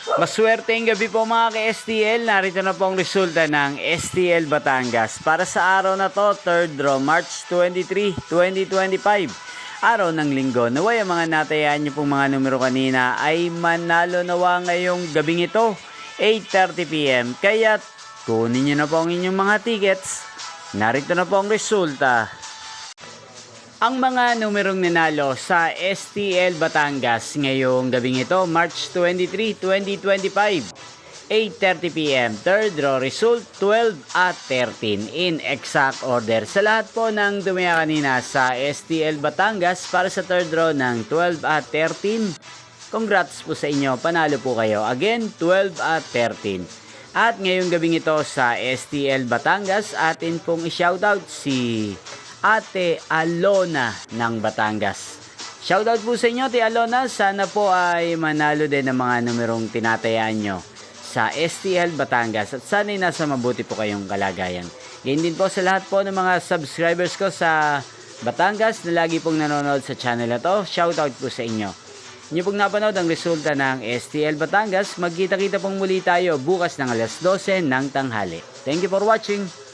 Maswerteng gabi po mga ka-STL. Narito na po ang resulta ng STL Batangas. Para sa araw na to, 3rd draw, March 23, 2025. Araw ng linggo. Naway ang mga natayaan niyo pong mga numero kanina ay manalo nawa ngayong gabing ito, 8:30 PM. Kaya kunin niyo na po ang inyong mga tickets. Narito na po ang resulta. Ang mga numerong nanalo sa STL Batangas ngayong gabing ito, March 23, 2025, 8:30 PM. Third draw result, 12 at 13 in exact order. Sa lahat po ng dumaya kanina sa STL Batangas para sa third draw ng 12 at 13, congrats po sa inyo, panalo po kayo. Again, 12 at 13. At ngayong gabing ito sa STL Batangas, atin pong i-shoutout si Ate Alona ng Batangas. Shoutout po sa inyo, Ate Alona. Sana po ay manalo din ng mga numerong tinatayaan nyo sa STL Batangas. At sana'y nasa mabuti po kayong kalagayan. Ganyan din po sa lahat po ng mga subscribers ko sa Batangas na lagi pong nanonood sa channel na to. Shoutout po sa inyo. Inyo pong napanood ang resulta ng STL Batangas. Magkita-kita pong muli tayo bukas ng alas 12 ng tanghali. Thank you for watching.